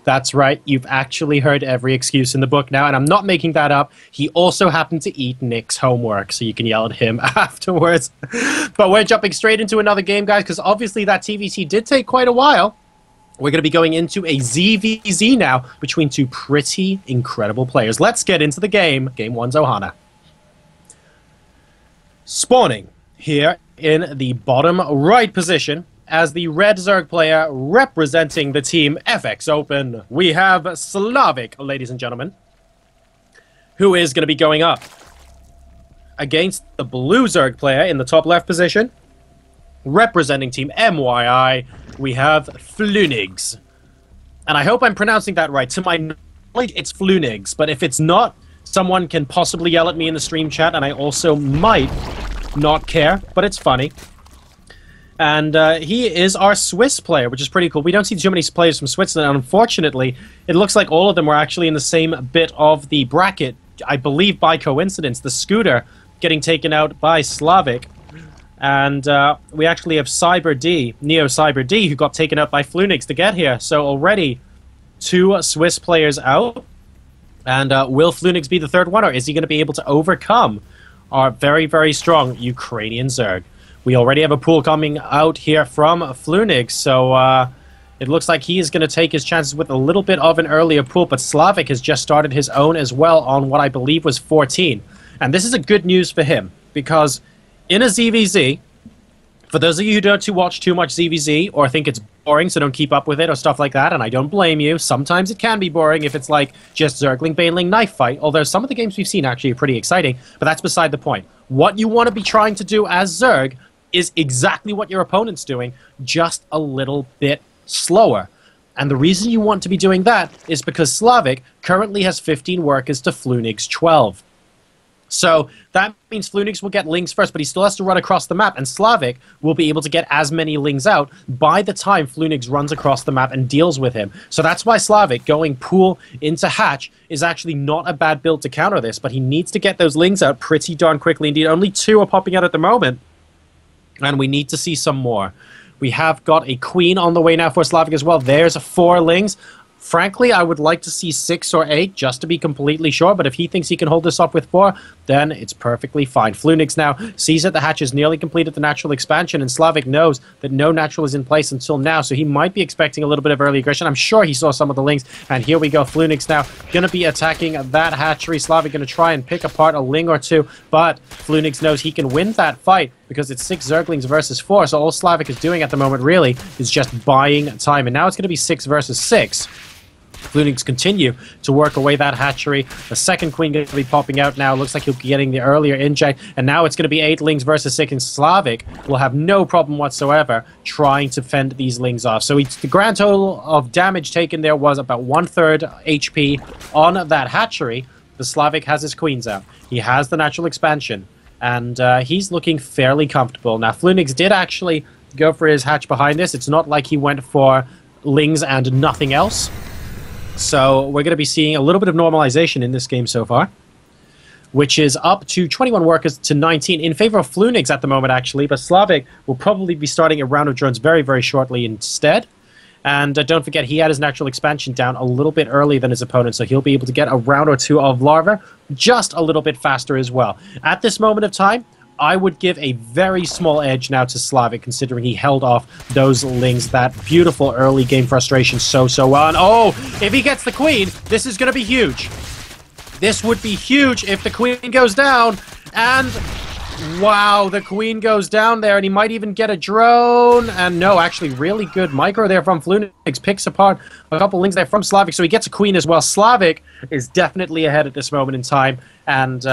That's right. You've actually heard every excuse in the book now, and I'm not making that up. He also happened to eat Nick's homework, so you can yell at him afterwards. But we're jumping straight into another game, guys, because obviously that TVT did take quite a while. We're going to be going into a ZVZ now between two pretty incredible players. Let's get into the game. Game 1's Ohana. Spawning here in the bottom right position as the red Zerg player representing the team FX Open, we have Slavik, ladies and gentlemen, who is going to be going up against the blue Zerg player in the top left position. Representing Team MYI, we have FluNigs. And I hope I'm pronouncing that right. To my knowledge, it's FluNigs, but if it's not, someone can possibly yell at me in the stream chat, and I also might not care, but it's funny. And he is our Swiss player, which is pretty cool. We don't see too many players from Switzerland, and unfortunately, it looks like all of them were actually in the same bit of the bracket. I believe by coincidence, the Scooter getting taken out by Slavik. And we actually have Cyber D, Neo Cyber D, who got taken out by FluNigs to get here. So already 2 Swiss players out. And will FluNigs be the third one, or is he going to be able to overcome our very, very strong Ukrainian Zerg? We already have a pool coming out here from FluNigs, so it looks like he is going to take his chances with a little bit of an earlier pool, but Slavik has just started his own as well on what I believe was 14. And this is a good news for him, because in a ZVZ, for those of you who don't watch too much ZVZ or think it's boring, so don't keep up with it or stuff like that, and I don't blame you, sometimes it can be boring if it's like just Zergling, Baneling, knife fight, although some of the games we've seen actually are pretty exciting, but that's beside the point. What you want to be trying to do as Zerg is exactly what your opponent's doing, just a little bit slower. And the reason you want to be doing that is because Slavik currently has 15 workers to FluNigs 12. So that means FluNigs will get lings first, but he still has to run across the map, and Slavik will be able to get as many lings out by the time FluNigs runs across the map and deals with him. So that's why Slavik going pool into hatch is actually not a bad build to counter this, but he needs to get those lings out pretty darn quickly indeed. Only 2 are popping out at the moment, and we need to see some more. We have got a queen on the way now for Slavik as well. There's 4 lings. Frankly, I would like to see 6 or 8 just to be completely sure, but if he thinks he can hold this up with 4, then it's perfectly fine. FluNigs now sees that the hatch is nearly completed the natural expansion, and Slavik knows that no natural is in place until now, so he might be expecting a little bit of early aggression. I'm sure he saw some of the lings, and here we go. FluNigs now going to be attacking that hatchery. Slavik going to try and pick apart a ling or 2, but FluNigs knows he can win that fight because it's 6 Zerglings versus 4, so all Slavik is doing at the moment really is just buying time, and now it's going to be 6 versus 6. FluNigs continue to work away that hatchery. The second queen going to be popping out now. Looks like he'll be getting the earlier inject. And now it's going to be 8 lings versus 6. And Slavik will have no problem whatsoever trying to fend these lings off. So the grand total of damage taken there was about 1/3 HP on that hatchery. The Slavik has his queens out. He has the natural expansion. And he's looking fairly comfortable. Now, FluNigs did actually go for his hatch behind this. It's not like he went for lings and nothing else. So we're going to be seeing a little bit of normalization in this game so far, which is up to 21 workers to 19 in favor of FluNigs at the moment, actually. But Slavik will probably be starting a round of drones very, very shortly instead. And don't forget, he had his natural expansion down a little bit earlier than his opponent, so he'll be able to get a round or 2 of larva just a little bit faster as well. At this moment of time, I would give a very small edge now to Slavik, considering he held off those lings, that beautiful early game frustration so well. And oh, if he gets the queen, this is going to be huge. This would be huge if the queen goes down. And wow, the queen goes down there, and he might even get a drone. And no, actually, really good micro there from FluNigs. Picks apart a couple lings there from Slavik, so he gets a queen as well. Slavik is definitely ahead at this moment in time, and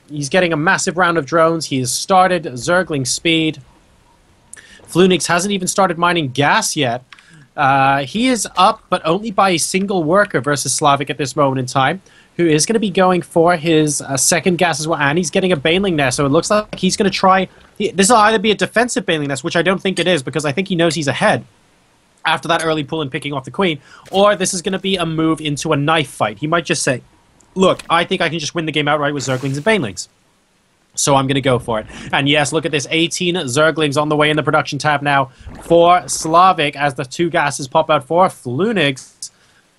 he's getting a massive round of drones. He has started Zergling speed. FluNigs hasn't even started mining gas yet. He is up, but only by a single worker versus Slavik at this moment in time, who is going to be going for his second gas as well, and he's getting a Baneling nest, so it looks like he's going to try... This will either be a defensive Baneling nest, which I don't think it is, because I think he knows he's ahead after that early pull and picking off the queen, or this is going to be a move into a knife fight. He might just say, look, I think I can just win the game outright with Zerglings and Banelings. So I'm going to go for it. And yes, look at this, 18 Zerglings on the way in the production tab now for Slavik as the two gases pop out for FluNigs.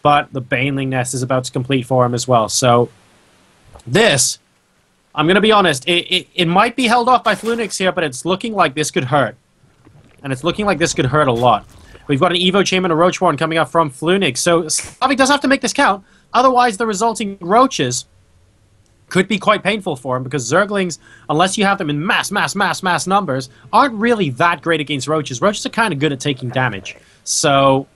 but the Baneling nest is about to complete for him as well. So this, I'm going to be honest, it might be held off by FluNigs here, but it's looking like this could hurt. And it's looking like this could hurt a lot. We've got an Evo Chamber and a Roach Warren coming up from FluNigs. So Slavik does have to make this count. Otherwise, the resulting Roaches could be quite painful for him, because Zerglings, unless you have them in mass numbers, aren't really that great against Roaches. Roaches are kind of good at taking damage. So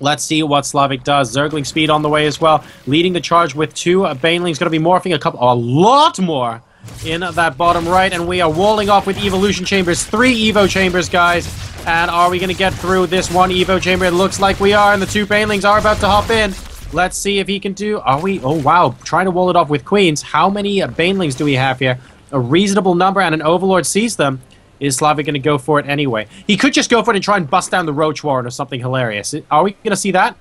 let's see what Slavik does. Zergling speed on the way as well. Leading the charge with 2. Baneling's going to be morphing a lot more in that bottom right. And we are walling off with Evolution Chambers. 3 Evo Chambers, guys. And are we going to get through this 1 Evo Chamber? It looks like we are. And the 2 Banelings are about to hop in. Let's see if he can do... Are we... Oh, wow. Trying to wall it off with Queens. How many Banelings do we have here? A reasonable number, and an Overlord sees them. Is Slavik going to go for it anyway? He could just go for it and try and bust down the Roach Warren or something hilarious. Are we going to see that?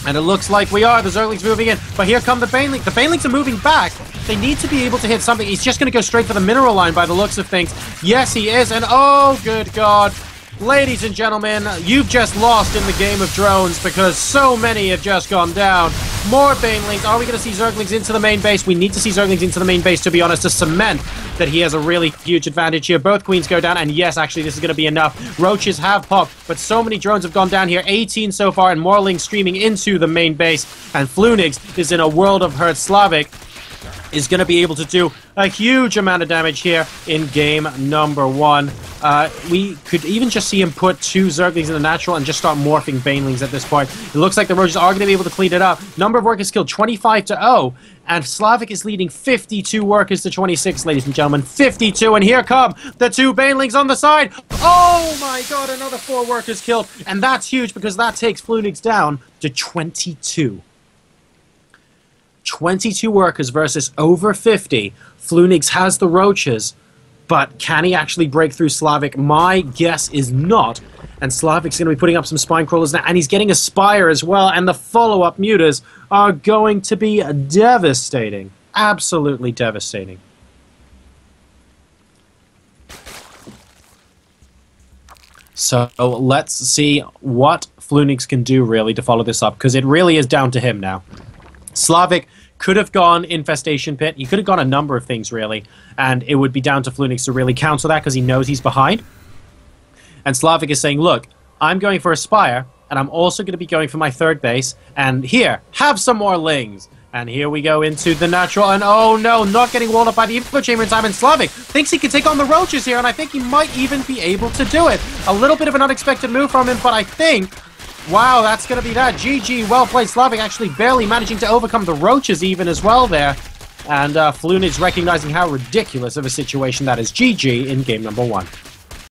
And it looks like we are. The Zerglings moving in. But here come the Banelings. The Banelings are moving back. They need to be able to hit something. He's just going to go straight for the mineral line by the looks of things. Yes, he is. And oh, good God. Ladies and gentlemen, you've just lost in the game of drones because so many have just gone down. More Banelings. Are we going to see Zerglings into the main base? We need to see Zerglings into the main base, to be honest, to cement that he has a really huge advantage here. Both Queens go down, and yes, actually, this is going to be enough. Roaches have popped, but so many drones have gone down here. 18 so far, and more Lings streaming into the main base. And FluNigs is in a world of hurt. Slavik is going to be able to do a huge amount of damage here in game number 1. We could even just see him put 2 Zerglings in the natural and just start morphing Banelings at this point. It looks like the Roaches are going to be able to clean it up. Number of workers killed, 25-0. And Slavik is leading 52 workers to 26, ladies and gentlemen. 52, and here come the 2 Banelings on the side. Oh my God, another 4 workers killed. And that's huge because that takes FluNigs down to 22. 22 workers versus over 50. FluNigs has the Roaches, but can he actually break through Slavik? My guess is not. And Slavik's going to be putting up some spine crawlers now, and he's getting a Spire as well, and the follow-up mutas are going to be devastating. Absolutely devastating. So let's see what FluNigs can do, really, to follow this up, because it really is down to him now. Slavik could have gone Infestation Pit. He could have gone a number of things, really. And it would be down to FluNigs to really counter that because he knows he's behind. And Slavik is saying, look, I'm going for a Spire, and I'm also going to be going for my 3rd base. And here, have some more Lings. And here we go into the natural. And oh no, not getting walled up by the Evo Chamber in time. And Slavik thinks he can take on the Roaches here. And I think he might even be able to do it. A little bit of an unexpected move from him, but I think... Wow, that's going to be that. GG, well played. Slavik actually barely managing to overcome the Roaches even as well there. And FluNigs recognizing how ridiculous of a situation that is. GG in game number 1.